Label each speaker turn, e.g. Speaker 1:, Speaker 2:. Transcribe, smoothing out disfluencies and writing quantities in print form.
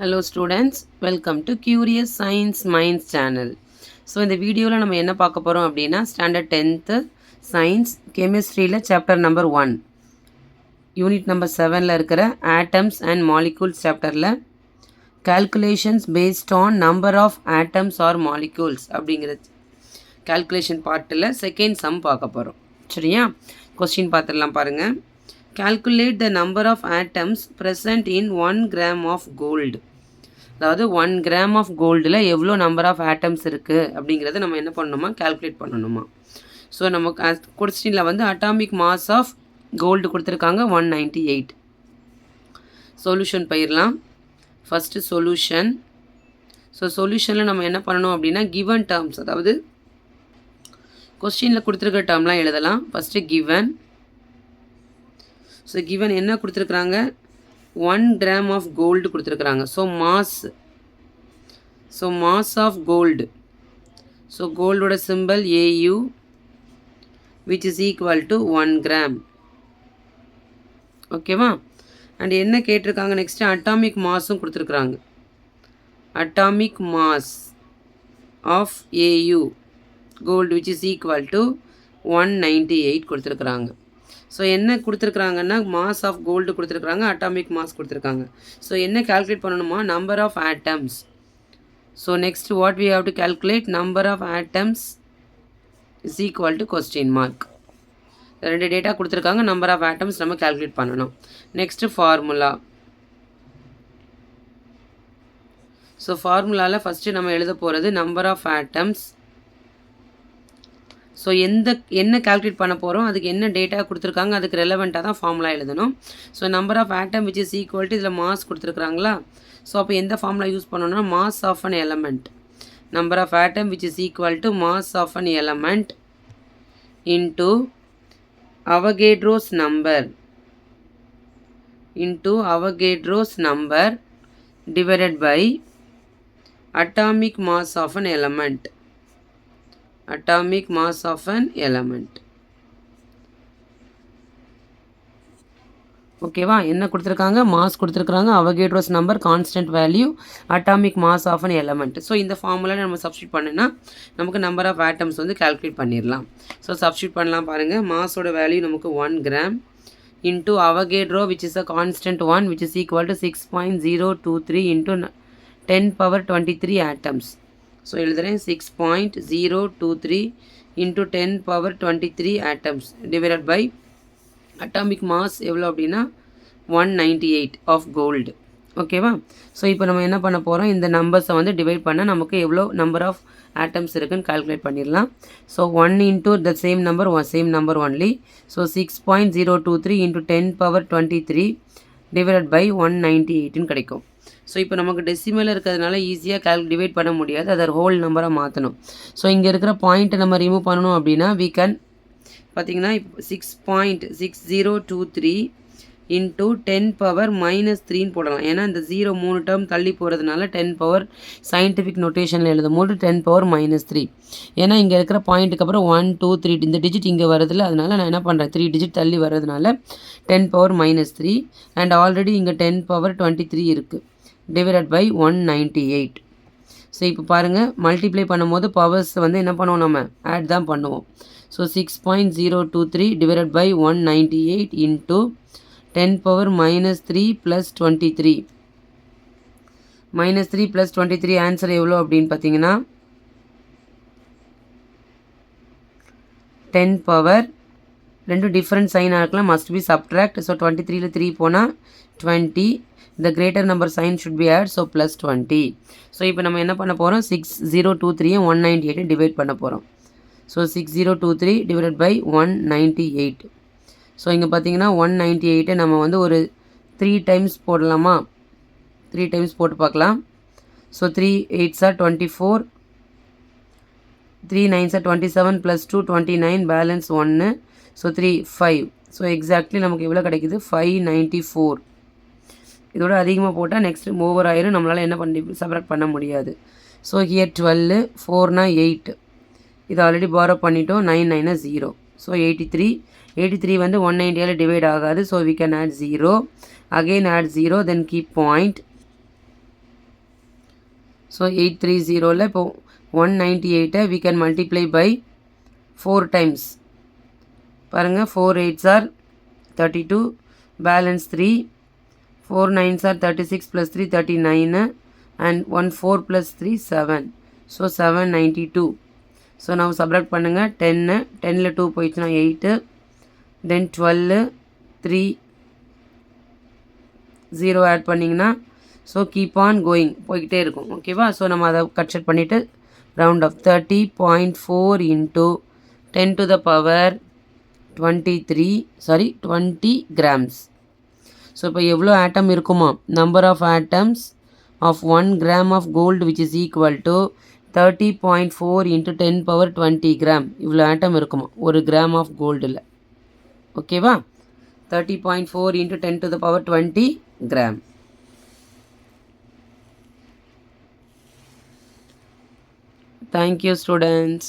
Speaker 1: Hello students, welcome to Curious Science Minds channel. So இந்த வீடியோவில் நம்ம என்ன பார்க்க போகிறோம் அப்படின்னா ஸ்டாண்டர்ட் 10th சயின்ஸ் கெமிஸ்ட்ரியில் சாப்டர் நம்பர் 1 யூனிட் நம்பர் 7ல் இருக்கிற ஆட்டம்ஸ் அண்ட் மாலிகூல்ஸ் சாப்டரில் calculations based on number of atoms or molecules அப்படிங்கிற calculation பார்ட்டில் செகண்ட் சம் பார்க்க போகிறோம். சரியா, கொஸ்டின் பார்த்துடலாம் பாருங்கள். Calculate the number of atoms present in 1 gram of gold. அதாவது 1 கிராம் ஆஃப் கோல்டில் எவ்வளோ நம்பர் ஆஃப் ஆட்டம்ஸ் இருக்குது அப்படிங்கிறத நம்ம என்ன பண்ணணுமா, கால்குலேட் பண்ணணுமா. ஸோ நம்ம கொஸ்டினில் வந்து அட்டாமிக் மாஸ் ஆஃப் கோல்டு கொடுத்துருக்காங்க 198. சொல்யூஷன் போயிடலாம். First solution. ஸோ சொல்யூஷனில் நம்ம என்ன பண்ணணும் அப்படின்னா கிவன் டேர்ம்ஸ், அதாவது கொஸ்டினில் கொடுத்துருக்க டேர்ம்லாம் எழுதலாம். First given. ஸோ கிவன் என்ன கொடுத்துருக்குறாங்க, 1 கிராம் ஆஃப் கோல்டு கொடுத்துருக்குறாங்க. So mass of gold. So கோல்டோட symbol AU which is equal to 1 gram. ஓகேவா. அண்ட் என்ன கேட்டிருக்காங்க நெக்ஸ்ட்டு, அட்டாமிக் மாஸும் கொடுத்துருக்குறாங்க. Atomic mass of AU gold which is equal to 198 கொடுத்துருக்குறாங்க. ஸோ என்ன கொடுத்துருக்குறாங்கன்னா மாஸ் ஆஃப் கோல்டு கொடுத்துருக்குறாங்க, அட்டாமிக் மாஸ் கொடுத்துருக்காங்க. ஸோ என்ன கால்குலேட் பண்ணணுமா, number of atoms. So next what we have to calculate, number of atoms is equal to question mark. ரெண்டு data கொடுத்துருக்காங்க, number of atoms நம்ம கால்குலேட் பண்ணணும். Next formula. ஸோ ஃபார்முலாவில் first நம்ம எழுத போகிறது நம்பர் ஆஃப் ஆட்டம்ஸ். ஸோ என்ன calculate பண்ண போகிறோம், அதுக்கு என்ன டேட்டா கொடுத்துருக்காங்க, அதுக்கு ரெலவெண்ட்டாக தான் ஃபார்முலா எழுதணும். So number of atom which is equal to இதில் மாஸ் கொடுத்துருக்குறாங்களா. ஸோ அப்போ எந்த ஃபார்முலா யூஸ் பண்ணணும்னா mass of an element. Number of atom which is equal to mass of an element into Avogadro's number divided by atomic mass of an element. Atomic mass of an element. ஓகேவா. என்ன கொடுத்துருக்காங்க, mass கொடுத்துருக்காங்க, Avogadro's number, constant value, atomic mass of an element. So இந்த formula நம்ம substitute பண்ணினா நமக்கு number of atoms வந்து calculate பண்ணிடலாம். ஸோ சப்ஸ்டியூட் பண்ணலாம் பாருங்கள். மாஸோட வேல்யூ நமக்கு 1 gram into Avogadro which is a constant 1 which is equal to 6.023 into 10^23 atoms. So எழுதுகிறேன் 6.023 into 10^23 atoms divided by atomic mass எவ்வளோ அப்படின்னா 198 ஆஃப் கோல்டு. ஓகேவா. ஸோ இப்போ நம்ம என்ன பண்ண போகிறோம், இந்த நம்பர்ஸை வந்து டிவைட் பண்ண நமக்கு எவ்வளோ நம்பர் ஆஃப் ஆட்டம்ஸ் இருக்குன்னு கால்குலேட் பண்ணிடலாம். So 1 into the same number only. So 6.023 into 10^23 divided by 198ன்னு கிடைக்கும். ஸோ இப்போ நமக்கு டெசிமலில் இருக்கிறதுனால ஈஸியாக டிவைட் பண்ண முடியாது, அதை ஹோல் நம்பராக மாற்றணும். ஸோ இங்கே இருக்கிற பாயிண்ட்டை நம்ம ரிமூவ் பண்ணணும் அப்படின்னா we can பார்த்திங்கன்னா 6.6023 இன்ட்டு 10^-3ன்னு போடலாம். ஏன்னா இந்த 0 3 டேர்ம் தள்ளி போகிறதுனால 10 பவர் சயின்டிஃபிக் நோட்டேஷனில் எழுதும் போது 10^-3. ஏன்னா இங்கே இருக்கிற பாயிண்ட்டுக்கு அப்புறம் 1 2 3 இந்த டிஜிட் இங்கே வருதில்ல, அதனால் நான் என்ன பண்ணுறேன் 3 டிஜிட் தள்ளி வர்றதுனால 10^-3 அண்ட் ஆல்ரெடி இங்கே 10^23 இருக்குது டிவைடட் பை 198. ஸோ இப்போ பாருங்கள், மல்டிப்ளை பண்ணும்போது பவர்ஸ் வந்து என்ன பண்ணுவோம், நம்ம ஆட் தான் பண்ணுவோம். So 6.023 divided by 198 into 10^-3 plus 23 -3 plus 23 answer எவ்வளோ அப்படின்னு பார்த்தீங்கன்னா 10 ரெண்டு டிஃப்ரெண்ட் சைனாக இருக்கலாம், மஸ்ட் பி சப்ட்ராக்ட். ஸோ 23ல் 3 போனால் 20. the greater number sign should be add, so plus 20. So இப்போ நம்ம என்ன பண்ண போகிறோம், 6023 198 டிவைட் பண்ண போகிறோம். So 6023 divided by 198. ஸோ இங்கே பார்த்தீங்கன்னா 198 நம்ம வந்து ஒரு 3 டைம்ஸ் போடலாமா, 3 டைம்ஸ் போட்டு பார்க்கலாம். So 3 8s are 24, 3 9s are 27 plus 2 29 balance 1. So 3 5. So exactly நமக்கு எவ்வளோ கிடைக்குது, 594. இதோட அதிகமாக போட்டால் நெக்ஸ்ட் ஓவர் ஆயிரும், நம்மளால் என்ன பண்ணி சப்ராக்ட் பண்ண முடியாது. ஸோ ஹியர் 12, 4னா 8, இது ஆல்ரெடி பாரோ பண்ணிட்டோம், 9 9 0. ஸோ 83 வந்து 190 டிவைட் ஆகாது. So we can add 0, again add 0, then keep point. So 830ல் இப்போ 198 we can multiply by 4 times. பாருங்கள் 4 8s are 32, balance 3, 4 9s are 36 plus 3 39 and 1 4 plus 3 7. So 792. So நான் subtract பண்ணுங்கள் 10, 10ல் 2 போயிடுச்சுன்னா 8, தென் 12, 3, 0 ஆட் பண்ணிங்கன்னா ஸோ கீப் ஆன் கோயிங் போய்கிட்டே இருக்கும். ஓகேவா? ஸோ நம்ம அதை கட் பண்ணிவிட்டு round off 30.4 into 10 to the power 20 grams. So இப்போ எவ்வளோ ஆட்டம் இருக்குமா? Number of atoms of 1 gram of gold which is equal to 30.4 into 10 power 20 gram. இவ்வளோ ஆட்டம் இருக்குமா ஒரு கிராம் ஆஃப் கோல்டில். ஓகேவா? 30.4 into 10 to the power 20 gram. Thank you, students.